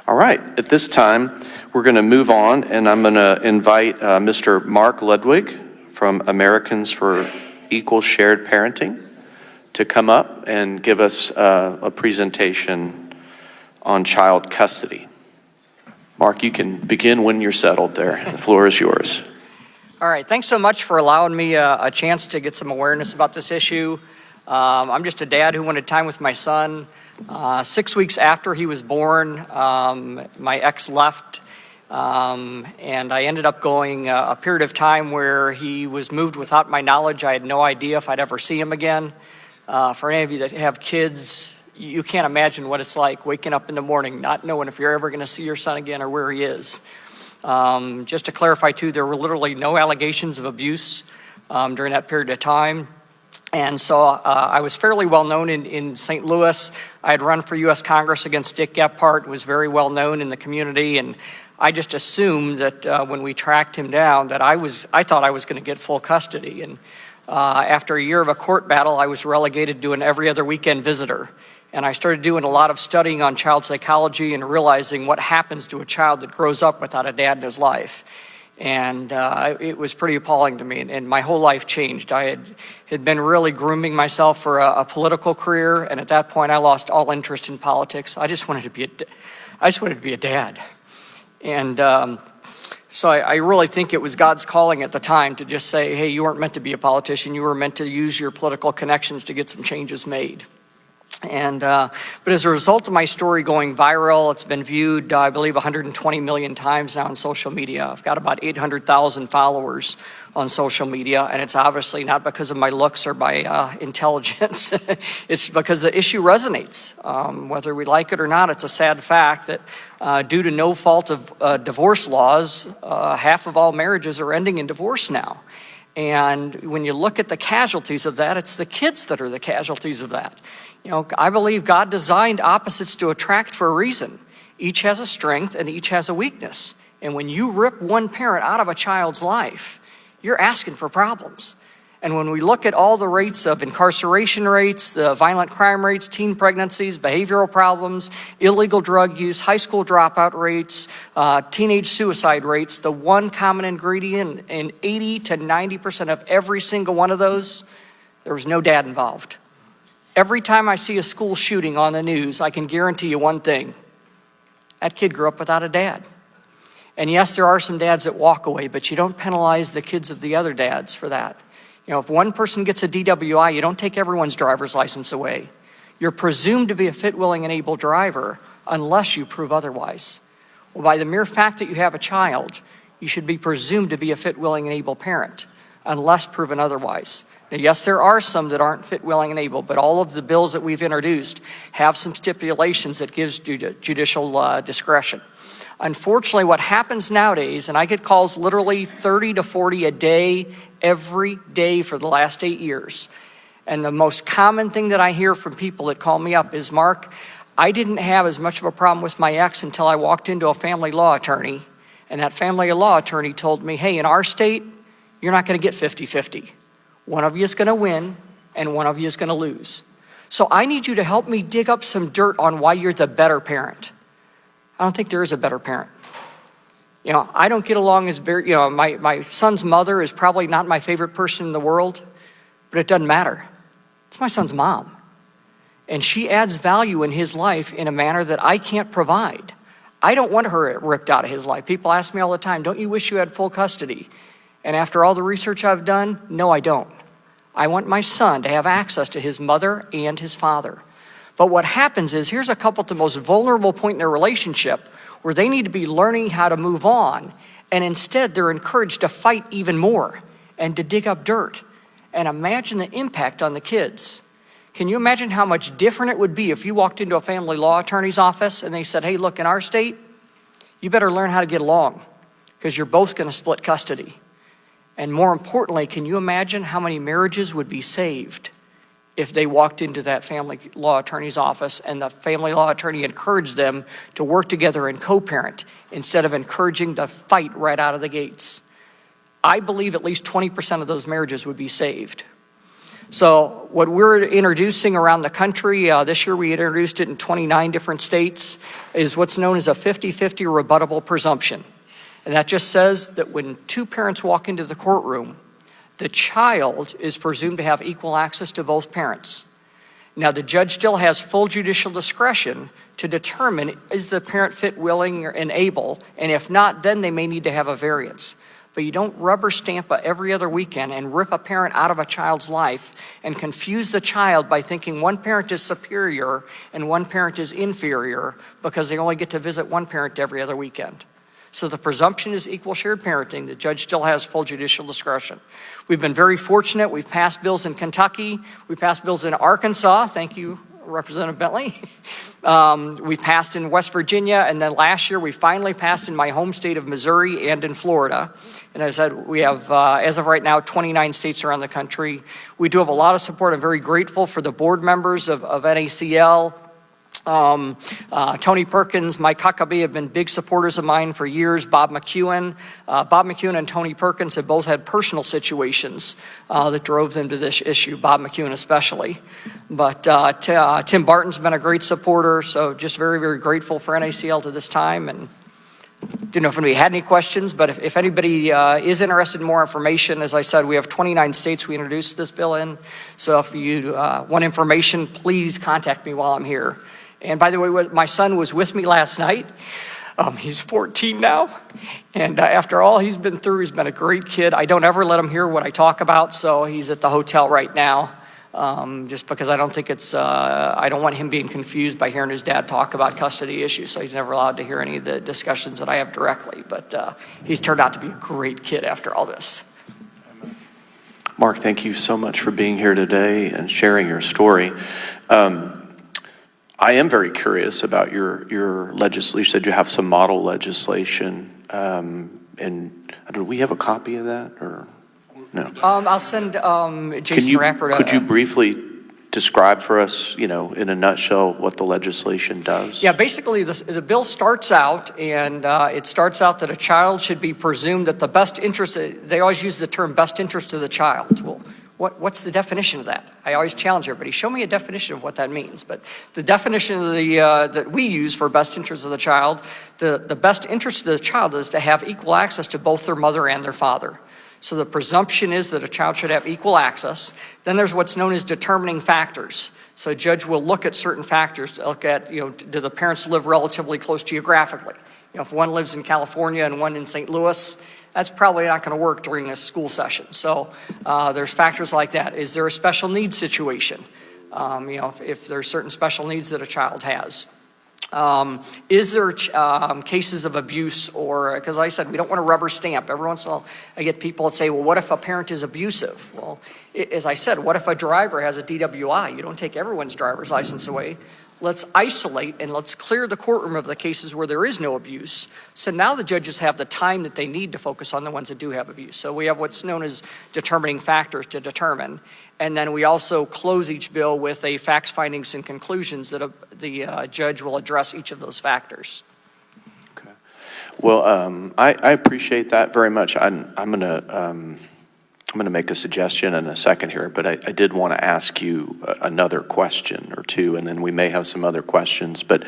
All right, at this time, we're going to move on, and I'm going to invite Mr. Mark Ludwig from Americans for Equal Shared Parenting to come up and give us a presentation on child custody. Mark, you can begin when you're settled there. The floor is yours. All right, thanks so much for allowing me a chance to get some awareness about this issue. I'm just a dad who wanted time with my son. 6 weeks after he was born, my ex left, and I ended up going a period of time where he was moved without my knowledge. I had no idea if I'd ever see him again. For any of you that have kids, you can't imagine what it's like waking up in the morning not knowing if you're ever going to see your son again or where he is. Just to clarify too, there were literally no allegations of abuse during that period of time. And so I was fairly well known in St. Louis. I had run for U.S. Congress against Dick Gephardt, was very well known in the community, and I just assumed that when we tracked him down that I thought I was going to get full custody. And after a year of a court battle, I was relegated to an every other weekend visitor. And I started doing a lot of studying on child psychology and realizing what happens to a child that grows up without a dad in his life. And it was pretty appalling to me, and my whole life changed. I had been really grooming myself for a political career, and at that point I lost all interest in politics. I just wanted to be a dad. And so I really think it was God's calling at the time to just say, hey, you weren't meant to be a politician, you were meant to use your political connections to get some changes made. And but as a result of my story going viral, it's been viewed, I believe, 120 million times now on social media. I've got about 800,000 followers on social media, and it's obviously not because of my looks or my intelligence. It's because the issue resonates. Whether we like it or not, it's a sad fact that due to no fault of divorce laws, half of all marriages are ending in divorce now. And when you look at the casualties of that, it's the kids that are the casualties of that. You know, I believe God designed opposites to attract for a reason. Each has a strength and each has a weakness. And when you rip one parent out of a child's life, you're asking for problems. And when we look at all the rates of incarceration rates, the violent crime rates, teen pregnancies, behavioral problems, illegal drug use, high school dropout rates, teenage suicide rates, the one common ingredient in 80 to 90% of every single one of those, there was no dad involved. Every time I see a school shooting on the news, I can guarantee you one thing. That kid grew up without a dad. And yes, there are some dads that walk away, but you don't penalize the kids of the other dads for that. You know, if one person gets a DWI, you don't take everyone's driver's license away. You're presumed to be a fit, willing, and able driver unless you prove otherwise. Well, by the mere fact that you have a child, you should be presumed to be a fit, willing, and able parent unless proven otherwise. Now, yes, there are some that aren't fit, willing, and able, but all of the bills that we've introduced have some stipulations that gives judicial discretion. Unfortunately, what happens nowadays, and I get calls literally 30 to 40 a day, every day for the last 8 years. And the most common thing that I hear from people that call me up is, Mark, I didn't have as much of a problem with my ex until I walked into a family law attorney. And that family law attorney told me, hey, in our state, you're not going to get 50-50. One of you is going to win and one of you is going to lose. So I need you to help me dig up some dirt on why you're the better parent. I don't think there is a better parent. You know, I don't get along as very, you know, my son's mother is probably not my favorite person in the world, but it doesn't matter. It's my son's mom. And she adds value in his life in a manner that I can't provide. I don't want her ripped out of his life. People ask me all the time, don't you wish you had full custody? And after all the research I've done, no, I don't. I want my son to have access to his mother and his father. But what happens is, here's a couple at the most vulnerable point in their relationship where they need to be learning how to move on, and instead they're encouraged to fight even more and to dig up dirt. And imagine the impact on the kids. Can you imagine how much different it would be if you walked into a family law attorney's office and they said, hey, look, in our state, you better learn how to get along because you're both going to split custody. And more importantly, can you imagine how many marriages would be saved if they walked into that family law attorney's office and the family law attorney encouraged them to work together and co-parent instead of encouraging to fight right out of the gates? I believe at least 20% of those marriages would be saved. So what we're introducing around the country, this year we introduced it in 29 different states, is what's known as a 50-50 rebuttable presumption. And that just says that when two parents walk into the courtroom, the child is presumed to have equal access to both parents. Now, the judge still has full judicial discretion to determine, is the parent fit, willing, and able, and if not, then they may need to have a variance. But you don't rubber stamp every other weekend and rip a parent out of a child's life and confuse the child by thinking one parent is superior and one parent is inferior because they only get to visit one parent every other weekend. So the presumption is equal shared parenting. The judge still has full judicial discretion. We've been very fortunate. We've passed bills in Kentucky. We passed bills in Arkansas. Thank you, Representative Bentley. We passed in West Virginia, and then last year we finally passed in my home state of Missouri and in Florida. And as I said, we have, as of right now, 29 states around the country. We do have a lot of support. I'm very grateful for the board members of NACL. Tony Perkins, Mike Huckabee have been big supporters of mine for years. Bob McEwen and Tony Perkins have both had personal situations that drove them to this issue, Bob McEwen especially. But Tim Barton's been a great supporter, so just very, very grateful for NACL to this time. And didn't know if anybody had any questions, but if anybody is interested in more information, as I said, we have 29 states we introduced this bill in. So if you want information, please contact me while I'm here. And by the way, my son was with me last night. He's 14 now. And after all he's been through, he's been a great kid. I don't ever let him hear what I talk about, so he's at the hotel right now. Just because I don't think I don't want him being confused by hearing his dad talk about custody issues. So he's never allowed to hear any of the discussions that I have directly. But he's turned out to be a great kid after all this. Mark, thank you so much for being here today and sharing your story. I am very curious about your legislation. You said you have some model legislation, and do we have a copy of that or no? I'll send Jason Rappert. Could you briefly describe for us, in a nutshell, what the legislation does? Yeah, basically the bill starts out, and it starts out that a child should be presumed that the best interest. They always use the term best interest of the child. Well, what's the definition of that? I always challenge everybody. Show me a definition of what that means. But the definition of that we use for best interest of the child, the best interest of the child is to have equal access to both their mother and their father. So the presumption is that a child should have equal access. Then there's what's known as determining factors. So a judge will look at certain factors to look at, do the parents live relatively close geographically? If one lives in California and one in St. Louis, that's probably not going to work during this school session. So there's factors like that. Is there a special needs situation? If there's certain special needs that a child has. Is there cases of abuse or, because I said, we don't want to rubber stamp. Every once in a while I get people that say, well, what if a parent is abusive? Well, as I said, what if a driver has a DWI? You don't take everyone's driver's license away. Let's isolate and let's clear the courtroom of the cases where there is no abuse. So now the judges have the time that they need to focus on the ones that do have abuse. So we have what's known as determining factors to determine. And then we also close each bill with a facts, findings, and conclusions that the judge will address each of those factors. Okay. Well, I appreciate that very much. I'm going to make a suggestion in a second here, but I did want to ask you another question or two, and then we may have some other questions. But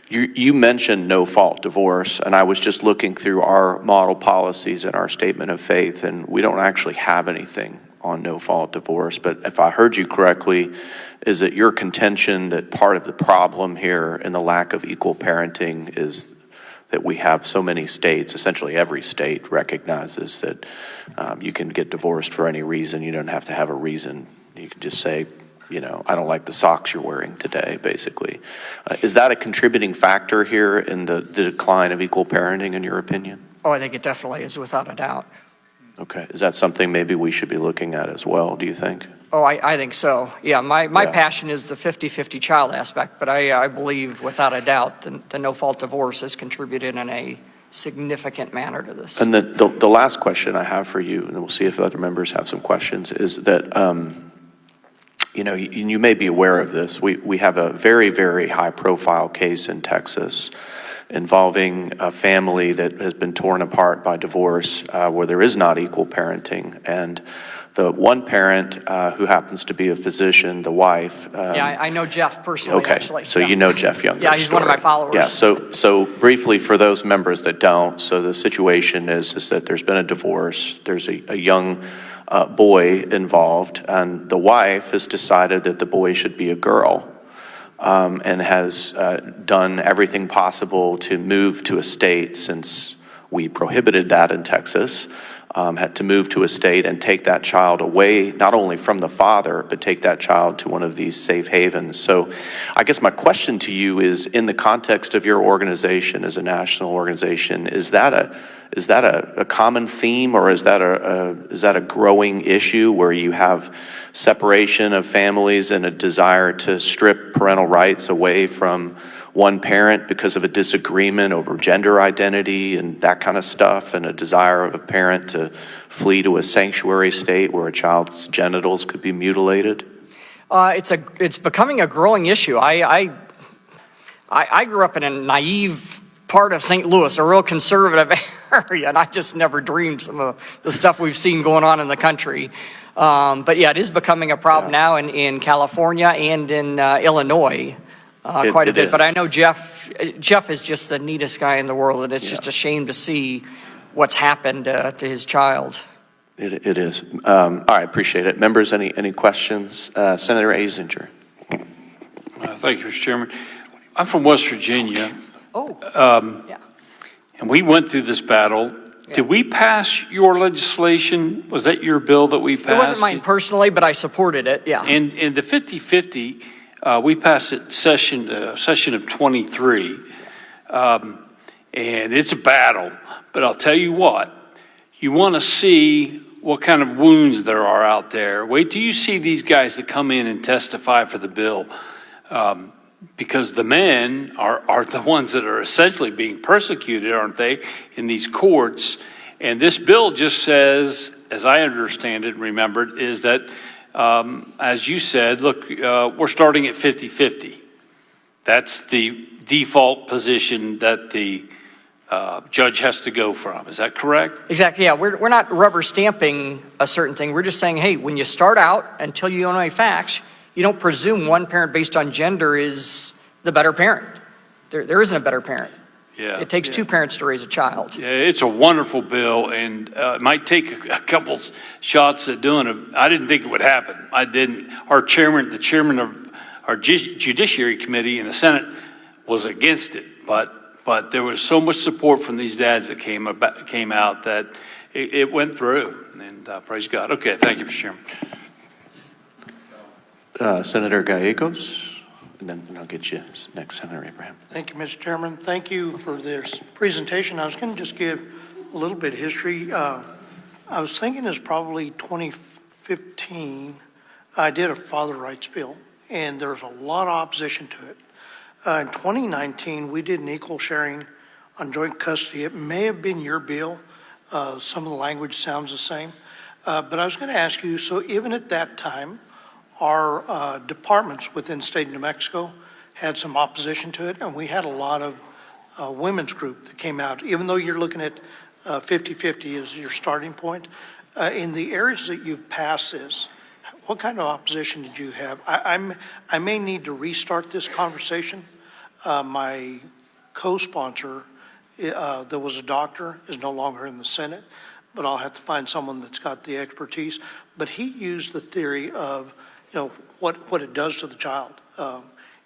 you mentioned no-fault divorce, and I was just looking through our model policies and our statement of faith, and we don't actually have anything on no-fault divorce. But if I heard you correctly, is it your contention that part of the problem here in the lack of equal parenting is that we have so many states, essentially every state recognizes that you can get divorced for any reason. You don't have to have a reason. You can just say, I don't like the socks you're wearing today, basically. Is that a contributing factor here in the decline of equal parenting, in your opinion? Oh, I think it definitely is, without a doubt. Okay. Is that something maybe we should be looking at as well, do you think? Oh, I think so. Yeah, my passion is the 50-50 child aspect, but I believe without a doubt the no-fault divorce has contributed in a significant manner to this. And the last question I have for you, and we'll see if other members have some questions, is that, you may be aware of this. We have a very, very high-profile case in Texas involving a family that has been torn apart by divorce where there is not equal parenting. And the one parent who happens to be a physician, the wife. Yeah, I know Jeff personally, Okay, actually. so Yeah. you know Jeff Younger's Yeah, he's one of my followers. Yeah, so briefly for those members that don't, so the situation is that there's been a divorce. There's a young boy involved, and the wife has decided that the boy should be a girl, and has done everything possible to move to a state, since we prohibited that in Texas, had to move to a state and take that child away, not only from the father, but take that child to one of these safe havens. So I guess my question to you is, in the context of your organization as a national organization, is that a common theme, or is that a growing issue where you have separation of families and a desire to strip parental rights away from one parent because of a disagreement over gender identity and that kind of stuff, and a desire of a parent to flee to a sanctuary state where a child's genitals could be mutilated? It's becoming a growing issue. I grew up in a naive part of St. Louis, a real conservative area, and I just never dreamed some of the stuff we've seen going on in the country. But yeah, it is becoming a problem now in California and in Illinois. Quite a bit, but I know Jeff is just the neatest guy in the world, and it's just a shame to see what's happened to his child. It is. All right, appreciate it. Members, any questions? Senator Azinger. Thank you, Mr. Chairman. I'm from West Virginia. Yeah. And we went through this battle. Yeah. Did we pass your legislation? Was that your bill that we passed? It wasn't mine personally, but I supported it, yeah. And the 50-50, we passed it session of 23, and it's a battle. But I'll tell you what, you want to see what kind of wounds there are out there. Wait till you see these guys that come in and testify for the bill, because the men are the ones that are essentially being persecuted, aren't they, in these courts. And this bill just says, as I understand it and remembered, is that as you said, look, we're starting at 50-50. That's the default position that the judge has to go from. Is that correct? Exactly, yeah. We're not rubber stamping a certain thing. We're just saying, hey, when you start out, until you don't know any facts, you don't presume one parent based on gender is the better parent. There isn't a better parent. Yeah, it takes two parents to raise a child. Yeah, it's a wonderful bill, and it might take a couple shots at doing it. I didn't think it would happen. I didn't. The chairman of our Judiciary Committee in the Senate was against it, but there was so much support from these dads that came out that it went through, and praise God. Okay, thank you, Mr. Chairman. Senator Gallegos. And then I'll get you next, Senator Abraham. Thank you, Mr. Chairman. Thank you for this presentation. I was going to just give a little bit of history. I was thinking it's probably 2015. I did a father rights bill, and there was a lot of opposition to it. In 2019, we did an equal sharing on joint custody. It may have been your bill. Some of the language sounds the same. But I was going to ask you, so even at that time, our departments within the state of New Mexico had some opposition to it, and we had a lot of women's group that came out. Even though you're looking at 50-50 as your starting point, in the areas that you've passed this, what kind of opposition did you have? I may need to restart this conversation. My co-sponsor, that was a doctor, is no longer in the Senate, but I'll have to find someone that's got the expertise. But he used the theory of what it does to the child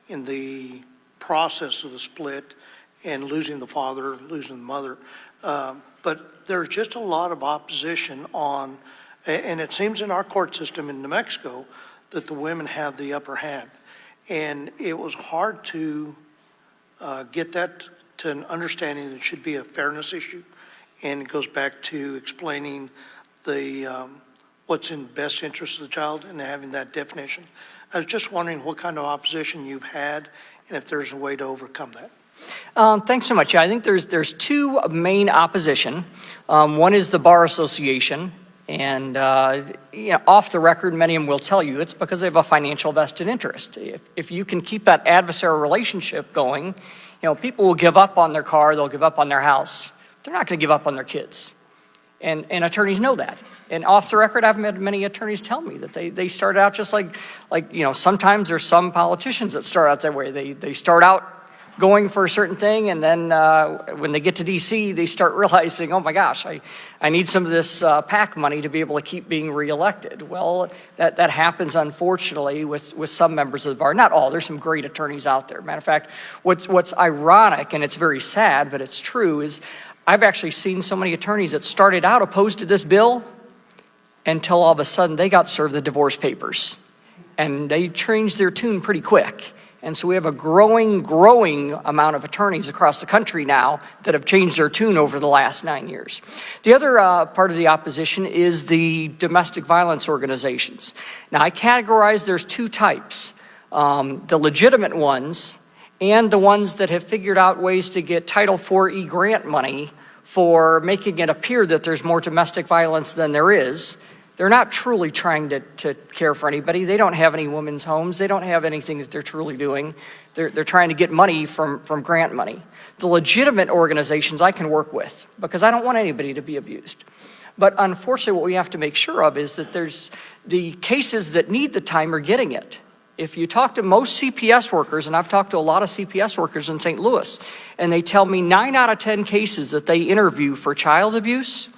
in the process of the split and losing the father, losing the mother. But there's just a lot of opposition on, and it seems in our court system in New Mexico that the women have the upper hand. And it was hard to get that to an understanding that it should be a fairness issue. And it goes back to explaining the what's in best interest of the child and having that definition. I was just wondering what kind of opposition you've had and if there's a way to overcome that. Thanks so much. I think there's two main opposition. One is the Bar Association, and off the record, many of them will tell you it's because they have a financial vested interest. If you can keep that adversarial relationship going, people will give up on their car, they'll give up on their house. They're not going to give up on their kids. And attorneys know that. And off the record, I've had many attorneys tell me that they start out just like, sometimes there's some politicians that start out that way. They start out going for a certain thing, and then when they get to D.C., they start realizing, oh my gosh, I need some of this PAC money to be able to keep being reelected. Well, that happens, unfortunately, with some members of the bar. Not all. There's some great attorneys out there. Matter of fact, what's ironic, and it's very sad, but it's true, is I've actually seen so many attorneys that started out opposed to this bill until all of a sudden they got served the divorce papers. And they changed their tune pretty quick. And so we have a growing amount of attorneys across the country now that have changed their tune over the last 9 years. The other part of the opposition is the domestic violence organizations. Now, I categorize there's two types, the legitimate ones and the ones that have figured out ways to get Title IV grant money for making it appear that there's more domestic violence than there is. They're not truly trying to care for anybody. They don't have any women's homes. They don't have anything that they're truly doing. They're trying to get money from grant money. The legitimate organizations I can work with because I don't want anybody to be abused. But unfortunately, what we have to make sure of is that there's the cases that need the time are getting it. If you talk to most CPS workers, and I've talked to a lot of CPS workers in St. Louis, and they tell me 9 out of 10 cases that they interview for child abuse,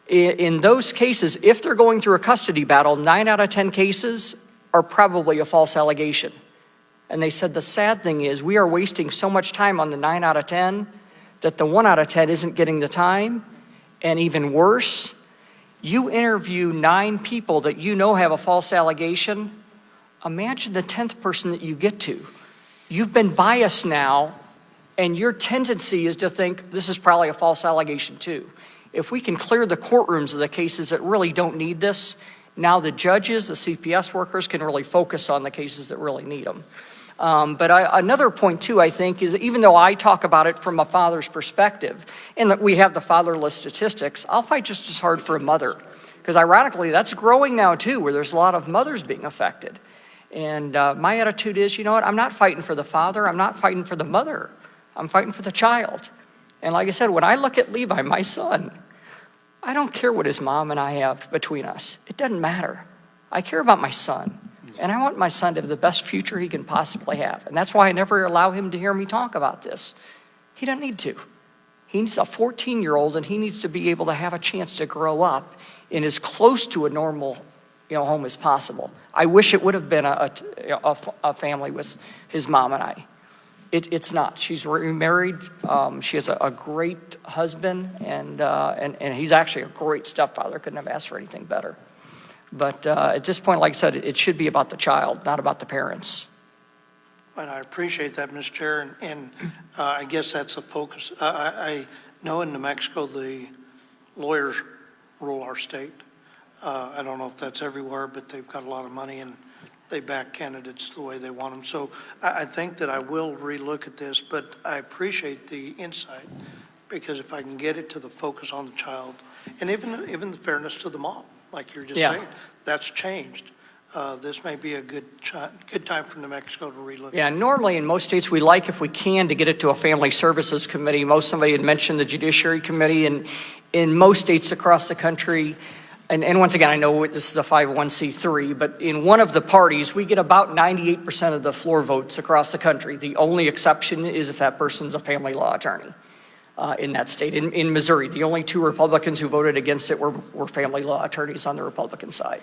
in those cases, if they're going through a custody battle, 9 out of 10 cases are probably a false allegation. And they said the sad thing is we are wasting so much time on the 9 out of 10 that the 1 out of 10 isn't getting the time. And even worse, you interview 9 people that you know have a false allegation. Imagine the 10th person that you get to. You've been biased now, and your tendency is to think this is probably a false allegation too. If we can clear the courtrooms of the cases that really don't need this, now the judges, the CPS workers can really focus on the cases that really need them. But another point too, I think, is that even though I talk about it from a father's perspective, and that we have the fatherless statistics, I'll fight just as hard for a mother. Because ironically, that's growing now too, where there's a lot of mothers being affected. And my attitude is, you know what, I'm not fighting for the father, I'm not fighting for the mother, I'm fighting for the child. And like I said, when I look at Levi, my son, I don't care what his mom and I have between us. It doesn't matter. I care about my son. And I want my son to have the best future he can possibly have. And that's why I never allow him to hear me talk about this. He doesn't need to. He's a 14-year-old, and he needs to be able to have a chance to grow up in as close to a normal home as possible. I wish it would have been a family with his mom and I. It's not. She's remarried. She has a great husband, and he's actually a great stepfather. Couldn't have asked for anything better. But at this point, like I said, it should be about the child, not about the parents. And I appreciate that, Mr. Chair, and I guess that's the focus. I know in New Mexico the lawyers rule our state. I don't know if that's everywhere, but they've got a lot of money and they back candidates the way they want them. So I think that I will relook at this, but I appreciate the insight because if I can get it to the focus on the child and even the fairness to the mom, like you're just saying, that's changed. This may be a good time for New Mexico to relook. Yeah, normally in most states we like, if we can, to get it to a family services committee. Somebody had mentioned the Judiciary Committee, and in most states across the country, and once again, I know this is a 501c3, but in one of the parties, we get about 98% of the floor votes across the country. The only exception is if that person's a family law attorney in that state. In Missouri, the only 2 Republicans who voted against it were family law attorneys on the Republican side.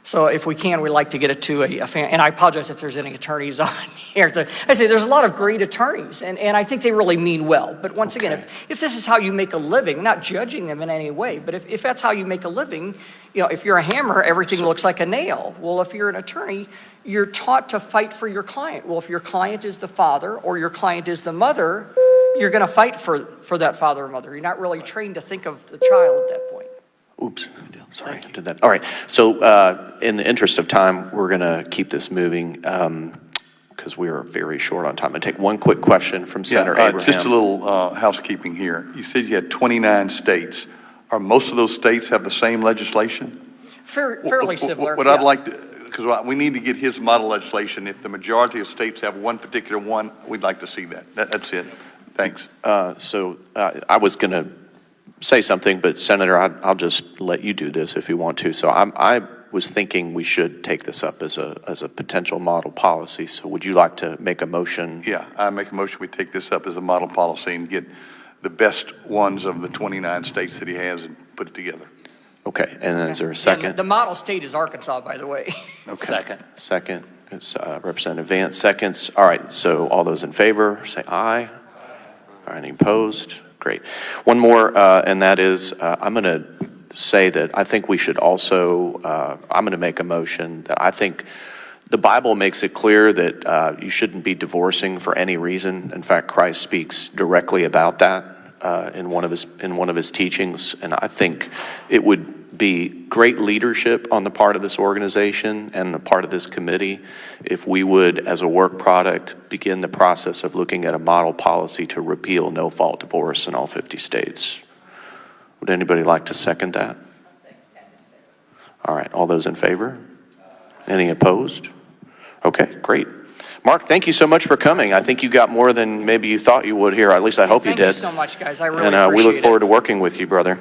So if we can, we like to get it to a family. And I apologize if there's any attorneys on here. I say there's a lot of great attorneys, and I think they really mean well. But once again, if this is how you make a living, not judging them in any way, but if that's how you make a living, if you're a hammer, everything looks like a nail. Well, if you're an attorney, you're taught to fight for your client. Well, if your client is the father or your client is the mother, you're going to fight for that father or mother. You're not really trained to think of the child at that point. Oops, sorry, I did that. All right, so in the interest of time, we're going to keep this moving because we are very short on time. I'm going to take one quick question from Senator Abraham. Just a little housekeeping here. You said you had 29 states. Are most of those states have the same legislation? Fairly similar. What I'd like to, because we need to get his model legislation. If the majority of states have one particular one, we'd like to see that. That's it. Thanks. So I was going to say something, but Senator, I'll just let you do this if you want to. So I was thinking we should take this up as a potential model policy. So would you like to make a motion? Yeah, I make a motion, we take this up as a model policy and get the best ones of the 29 states that he has and put it together. Okay, and is there a And second? the model state is Arkansas, by the way. Okay. Second is Representative Vance, seconds. All right, so all those in favor, say aye. All right, any opposed? Great. One more, and that is, I'm going to say that I think we should also, I'm going to make a motion that I think the Bible makes it clear that you shouldn't be divorcing for any reason. In fact, Christ speaks directly about that in one of his teachings, and I think it would be great leadership on the part of this organization and the part of this committee if we would, as a work product, begin the process of looking at a model policy to repeal no-fault divorce in all 50 states. Would anybody like to second that? All right, all those in favor? Any opposed? Okay, great. Mark, thank you so much for coming. I think you got more than maybe you thought you would here. At least I hope you did. Thank you so much, guys. I really appreciate And we look it. forward to working with you, brother.